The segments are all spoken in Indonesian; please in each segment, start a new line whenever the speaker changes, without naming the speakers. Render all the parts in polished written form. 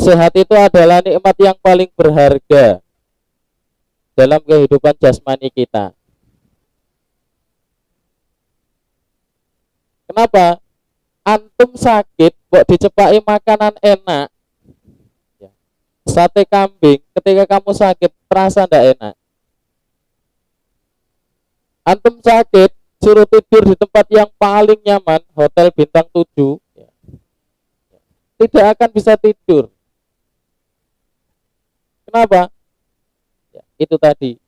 sehat itu adalah nikmat yang paling berharga dalam kehidupan jasmani kita. Kenapa? Antum sakit kok dicepai makanan enak, sate kambing, ketika kamu sakit terasa ndak enak. Antum sakit suruh tidur di tempat yang paling nyaman, hotel bintang 7, tidak akan bisa tidur. Kenapa? Itu tadi,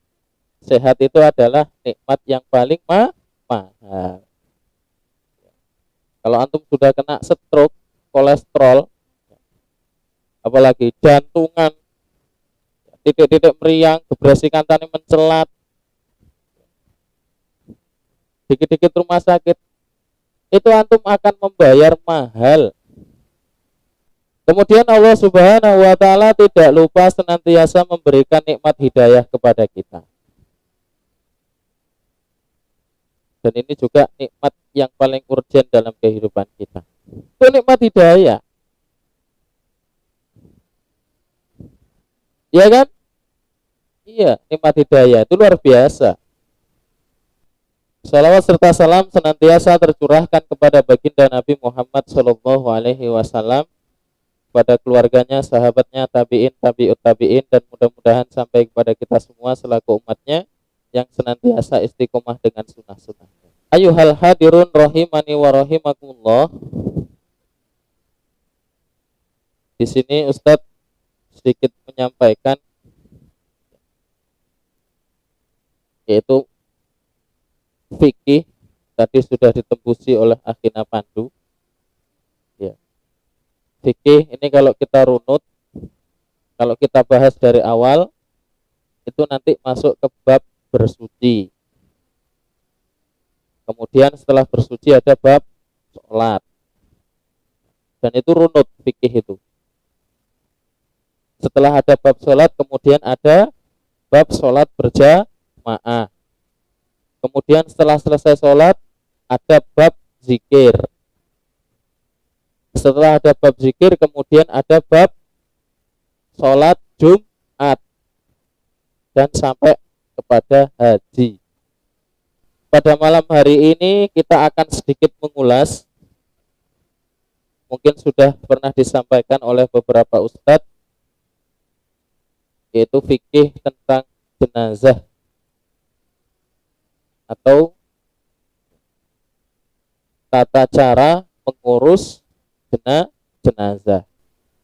sehat itu adalah nikmat yang paling mahal. Kalau antum sudah kena stroke, kolesterol, apalagi jantungan, titik-titik meriang, gebrasikan tani mencelat, dikit-dikit rumah sakit, itu antum akan membayar mahal. Kemudian Allah Subhanahu wa ta'ala tidak lupa senantiasa memberikan nikmat hidayah kepada kita. Dan ini juga nikmat yang paling urgent dalam kehidupan kita. Itu nikmat hidayah. Iya kan? Iya, nikmat hidayah itu luar biasa. Salawat serta salam senantiasa tercurahkan kepada baginda Nabi Muhammad Shallallahu Alaihi Wasallam, pada keluarganya, sahabatnya, tabiin, tabiut tabiin, dan mudah-mudahan sampai kepada kita semua selaku umatnya yang senantiasa istiqomah dengan sunnah-sunnahnya. Ayuhal hadirun rahimani wa rahimakumullah. Di sini Ustadz sedikit menyampaikan, yaitu fikih tadi sudah ditembusi oleh Akhina Pandu. Ya. Fikih ini kalau kita runut, kalau kita bahas dari awal, itu nanti masuk ke bab bersuci. Kemudian setelah bersuci ada bab sholat. Dan itu runut fikih itu. Setelah ada bab sholat, kemudian ada bab sholat berjamaah. Kemudian setelah selesai sholat, ada bab zikir. Setelah ada bab zikir, kemudian ada bab sholat Jumat. Dan sampai kepada haji. Pada malam hari ini kita akan sedikit mengulas, mungkin sudah pernah disampaikan oleh beberapa ustadz, yaitu fikih tentang jenazah atau tata cara mengurus jenazah.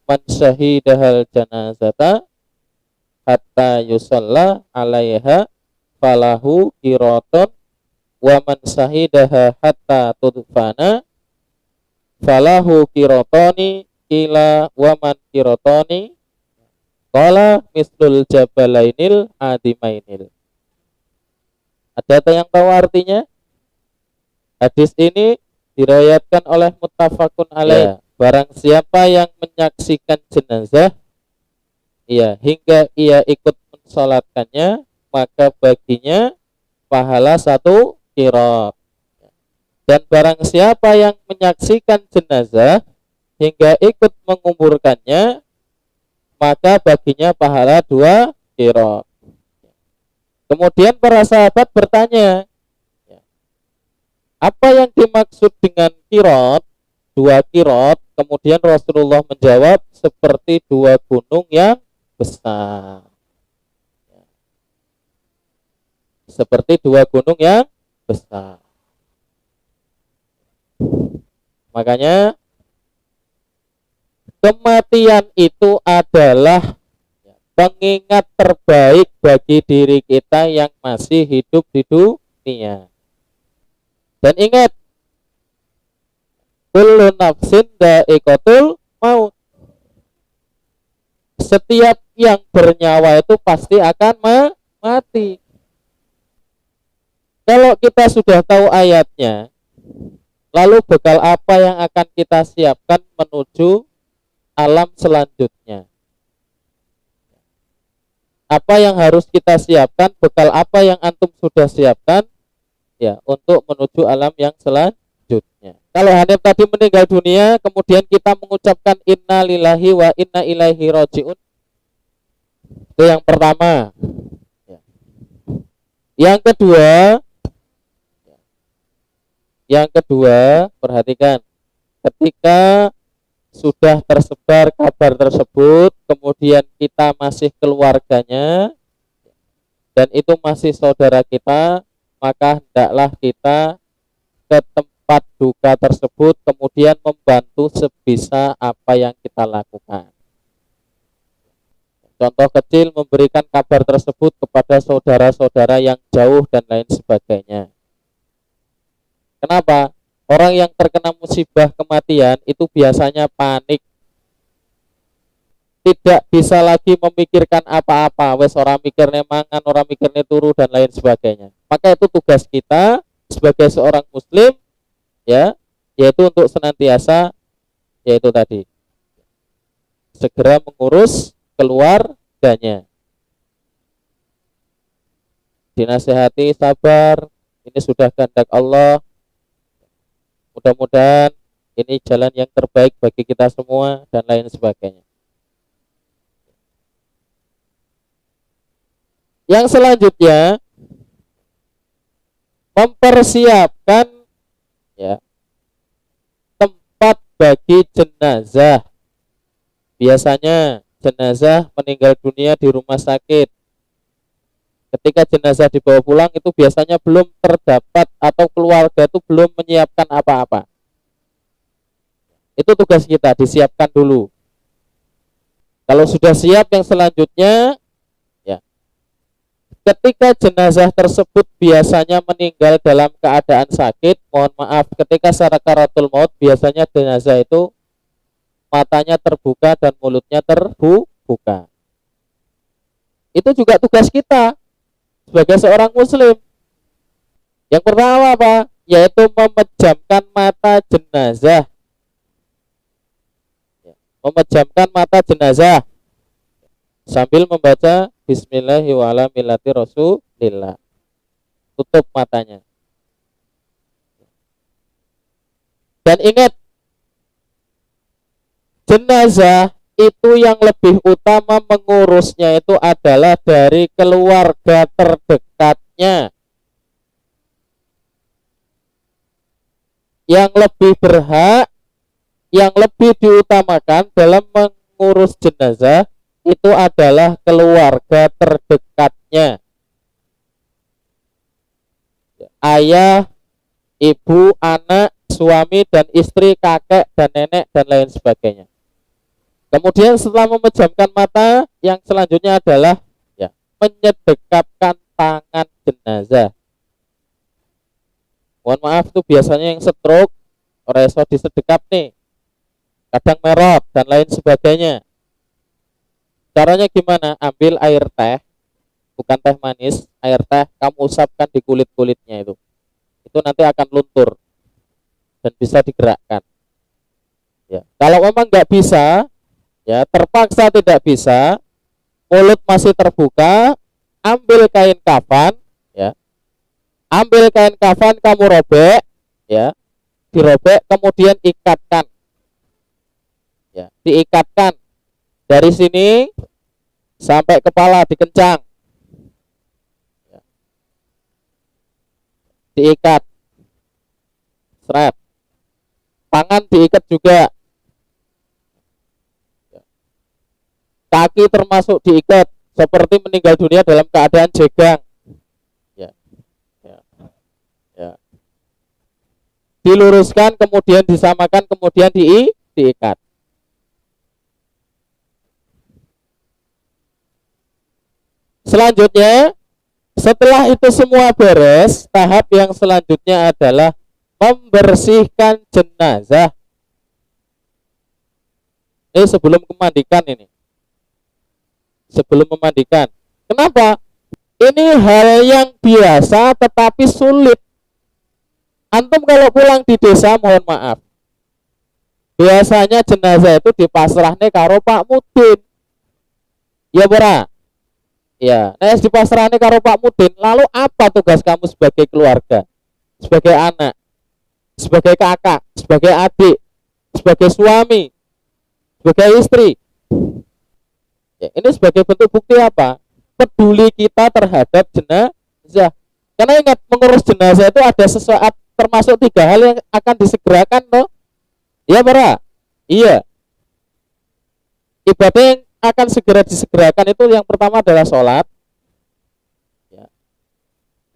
Man syahidahal janazata hatta yusalla alaiha falahu qiraton wa man sahidaha hatta tudfana falahu qiratoni ila wa man qiratoni qala mislul jabalainil adimainil. Ada yang tahu artinya? Hadis ini diriwayatkan oleh muttafaqun alaih. Barang siapa yang menyaksikan jenazah hingga ia ikut mensolatkannya, maka baginya pahala 1 qirat. Dan barang siapa yang menyaksikan jenazah hingga ikut menguburkannya, maka baginya pahala 2 qirat. Kemudian para sahabat bertanya, apa yang dimaksud dengan qirat, 2 qirat? Kemudian Rasulullah menjawab, seperti 2 gunung yang besar. Seperti 2 gunung yang besar. Makanya kematian itu adalah pengingat terbaik bagi diri kita yang masih hidup di dunia. Dan ingat, kullu nafsin dha'iqatul maut. Setiap yang bernyawa itu pasti akan mati. Kalau kita sudah tahu ayatnya, lalu bekal apa yang akan kita siapkan menuju alam selanjutnya? Apa yang harus kita siapkan, bekal apa yang antum sudah siapkan untuk menuju alam yang selanjutnya. Kalau Hanif tadi meninggal dunia, kemudian kita mengucapkan inna lillahi wa inna ilaihi rajiun. Itu yang pertama. Yang kedua, perhatikan. Ketika sudah tersebar kabar tersebut, kemudian kita masih keluarganya, dan itu masih saudara kita, maka hendaklah kita ke tempat duka tersebut, kemudian membantu sebisa apa yang kita lakukan. Contoh kecil, memberikan kabar tersebut kepada saudara-saudara yang jauh dan lain sebagainya. Kenapa? Orang yang terkena musibah kematian itu biasanya panik, tidak bisa lagi memikirkan apa-apa, wes orang mikirnya mangan, orang mikirnya turu dan lain sebagainya. Maka itu tugas kita sebagai seorang muslim, ya, yaitu untuk senantiasa, yaitu tadi, segera mengurus keluarganya. Dinasihati, sabar, ini sudah kehendak Allah. Mudah-mudahan ini jalan yang terbaik bagi kita semua dan lain sebagainya. Yang selanjutnya, mempersiapkan, ya, tempat bagi jenazah. Biasanya jenazah meninggal dunia di rumah sakit. Ketika jenazah dibawa pulang itu biasanya belum terdapat atau keluarga itu belum menyiapkan apa-apa. Itu tugas kita, disiapkan dulu. Kalau sudah siap, yang selanjutnya, ya, ketika jenazah tersebut biasanya meninggal dalam keadaan sakit, mohon maaf, ketika sakaratul maut biasanya jenazah itu matanya terbuka dan mulutnya terbuka. Itu juga tugas kita sebagai seorang muslim. Yang pertama apa? Yaitu memejamkan mata jenazah. Memejamkan mata jenazah sambil membaca Bismillahirrahmanirrahim. Tutup matanya. Dan ingat, jenazah itu yang lebih utama mengurusnya itu adalah dari keluarga terdekatnya. Yang lebih berhak, yang lebih diutamakan dalam mengurus jenazah itu adalah keluarga terdekatnya. Ayah, ibu, anak, suami dan istri, kakek dan nenek dan lain sebagainya. Kemudian setelah memejamkan mata, yang selanjutnya adalah, ya, menyedekapkan tangan jenazah. Mohon maaf, itu biasanya yang stroke, orang iso disedekap nih, kadang merot dan lain sebagainya. Caranya gimana? Ambil air teh, bukan teh manis, air teh kamu usapkan di kulit-kulitnya itu nanti akan luntur dan bisa digerakkan. Ya, kalau memang nggak bisa, ya, terpaksa tidak bisa, mulut masih terbuka, ambil kain kafan, ya, ambil kain kafan kamu robek, ya, dirobek kemudian ikatkan, ya, diikatkan dari sini sampai kepala dikencang, ya, diikat, seret, tangan diikat juga. Kaki termasuk diikat seperti meninggal dunia dalam keadaan jegang, ya, ya, ya. Diluruskan kemudian disamakan kemudian diikat. Selanjutnya, setelah itu semua beres, tahap yang selanjutnya adalah membersihkan jenazah. Ini sebelum memandikan ini. Sebelum memandikan. Kenapa? Ini hal yang biasa tetapi sulit. Antum kalau pulang di desa, mohon maaf, biasanya jenazah itu dipasrahne karo Pak Mudin. Ya bora? Ya, nah dipasrahne karo Pak Mudin. Lalu apa tugas kamu sebagai keluarga? Sebagai anak? sebagai kakak, sebagai adik, sebagai suami, sebagai istri. Ya, ini sebagai bentuk bukti apa? Peduli kita terhadap jenazah. Karena ingat, mengurus jenazah itu ada sesuatu, termasuk 3 hal yang akan disegerakan toh. Iya para? Iya. Ibadah yang akan segera disegerakan itu yang pertama adalah sholat. Ya.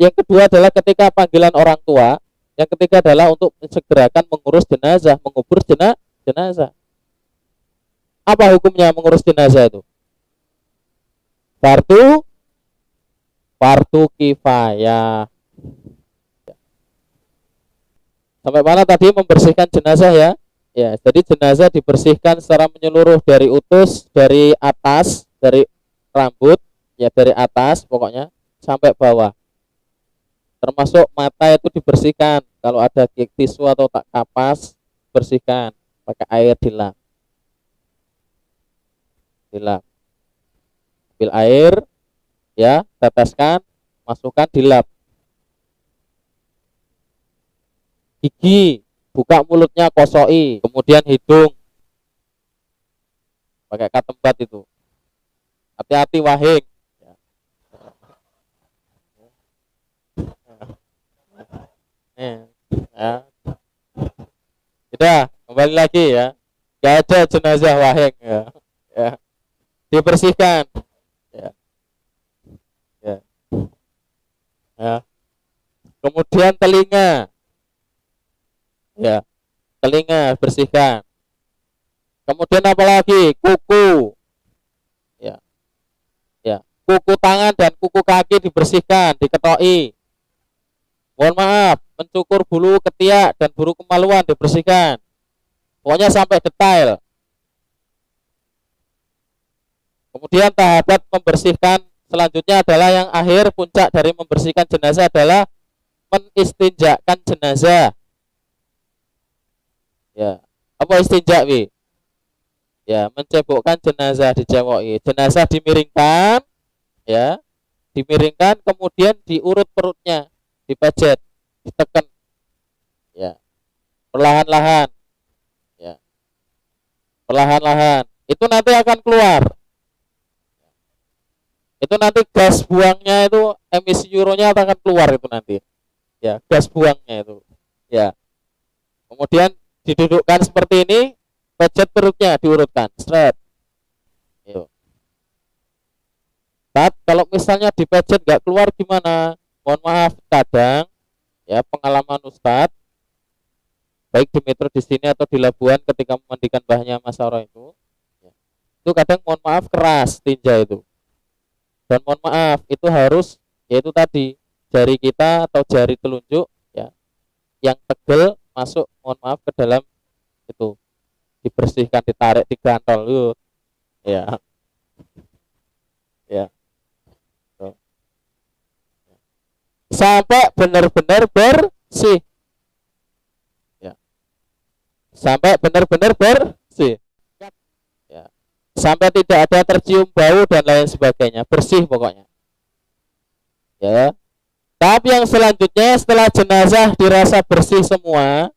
Yang kedua adalah ketika panggilan orang tua. Yang ketiga adalah untuk segerakan mengurus jenazah, mengubur jenazah. Apa hukumnya mengurus jenazah itu? Fardu kifayah. Sampai mana tadi membersihkan jenazah ya? Ya, jadi jenazah dibersihkan secara menyeluruh dari utus, dari atas, dari rambut, ya dari atas pokoknya sampai bawah. Termasuk mata itu dibersihkan. Kalau ada tisu atau tak kapas, bersihkan pakai air dilap. Ambil air, ya, teteskan, masukkan dilap. Gigi, buka mulutnya, kosoi, kemudian hidung pakai katembat itu. Hati-hati wahing. Ya. Sudah, kembali lagi ya. Gak ada jenazah wahing ya. Ya. Dibersihkan. Ya. Ya. Ya. Kemudian telinga. Ya. Telinga bersihkan. Kemudian apa lagi? Kuku. Ya. Ya. Kuku tangan dan kuku kaki dibersihkan, diketoi. Mohon maaf, mencukur bulu ketiak dan bulu kemaluan dibersihkan. Pokoknya sampai detail. Kemudian tahap membersihkan selanjutnya adalah yang akhir, puncak dari membersihkan jenazah adalah menistinjakan jenazah. Ya, apa istinja wi? Ya, mencebokkan jenazah, diceboki. Jenazah dimiringkan, ya, dimiringkan, kemudian diurut perutnya, dipejet, ditekan, ya, perlahan-lahan, ya, perlahan-lahan. Itu nanti akan keluar. Itu nanti gas buangnya itu, emisi euronya akan keluar itu nanti, ya, gas buangnya itu, ya. Kemudian didudukkan seperti ini, pejet perutnya, diurutkan, stret. Yuk. Kalau misalnya dipejet nggak keluar gimana? Mohon maaf, kadang ya pengalaman Ustadz baik di Metro di sini atau di Labuan ketika memandikan bahannya Mas Saro ya, itu kadang mohon maaf keras tinja itu, dan mohon maaf itu harus yaitu tadi jari kita atau jari telunjuk ya yang tegel masuk mohon maaf ke dalam itu, dibersihkan, ditarik, digantol yuk ya. Ya, sampai benar-benar bersih, ya, sampai benar-benar bersih, ya, sampai tidak ada tercium bau dan lain sebagainya, bersih pokoknya, ya. Tapi yang selanjutnya setelah jenazah dirasa bersih semua,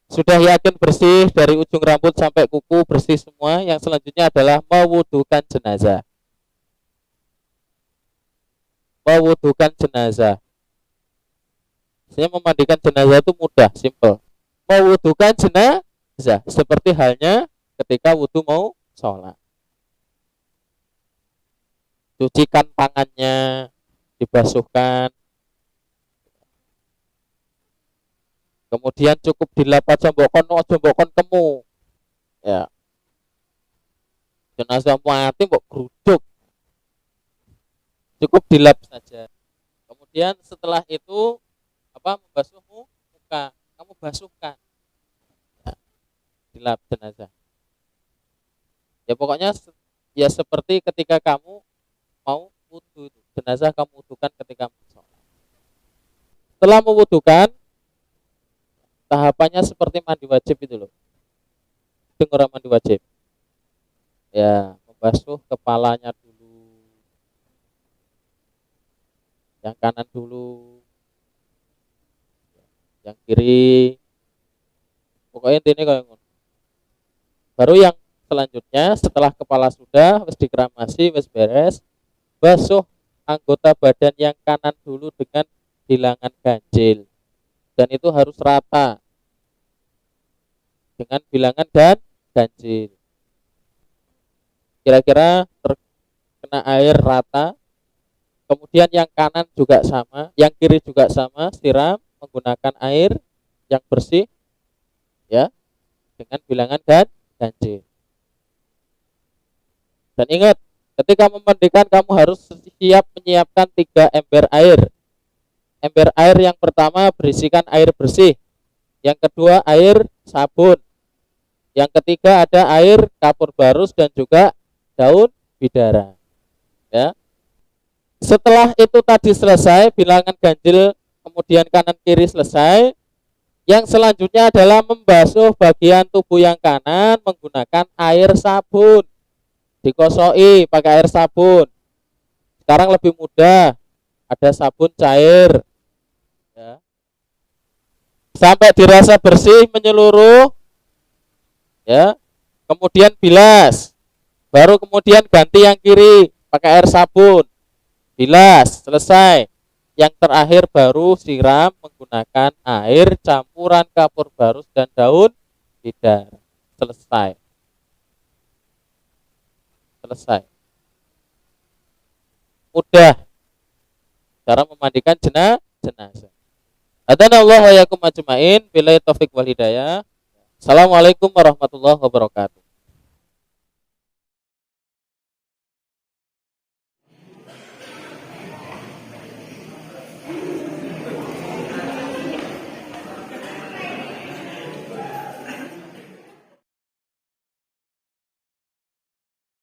sudah yakin bersih dari ujung rambut sampai kuku bersih semua, yang selanjutnya adalah mewudukan jenazah. Mewudukan jenazah. Saya memandikan jenazah itu mudah, simple. Mewudukan jenazah seperti halnya ketika wudhu mau sholat. Cucikan tangannya, dibasuhkan. Kemudian cukup dilap jombokon, jombokon kemu. Ya. Jenazah mati kok geruduk. Cukup dilap saja. Kemudian setelah itu membasuh muka, kamu basuhkan, ya, dilap jenazah. Ya pokoknya ya seperti ketika kamu mau wudhu itu, jenazah kamu wudukan ketika sholat. Setelah mewudukan, tahapannya seperti mandi wajib itu loh. Dengar mandi wajib. Ya, membasuh kepalanya dulu, yang kanan dulu, yang kiri. Pokoknya intinya kayak ngono. Baru yang selanjutnya setelah kepala sudah wis dikeramasi, wis beres, basuh anggota badan yang kanan dulu dengan bilangan ganjil. Dan itu harus rata dengan bilangan dan ganjil. Kira-kira terkena air rata. Kemudian yang kanan juga sama, yang kiri juga sama, siram menggunakan air yang bersih ya dengan bilangan dan ganjil. Dan ingat, ketika memandikan kamu harus siap menyiapkan 3 ember air. Ember air yang pertama berisikan air bersih, yang kedua air sabun, yang ketiga ada air kapur barus dan juga daun bidara. Ya. Setelah itu tadi selesai, bilangan ganjil kemudian kanan kiri selesai. Yang selanjutnya adalah membasuh bagian tubuh yang kanan menggunakan air sabun. Dikosoi pakai air sabun. Sekarang lebih mudah, ada sabun cair. Ya. Sampai dirasa bersih menyeluruh. Ya. Kemudian bilas. Baru kemudian ganti yang kiri pakai air sabun. Bilas, selesai. Yang terakhir baru siram menggunakan air campuran kapur barus dan daun bidara. Selesai. Selesai. Mudah cara memandikan jenazah. Adanallahu wa yakum ajmain. Billahi taufik wal hidayah. Assalamualaikum warahmatullahi wabarakatuh.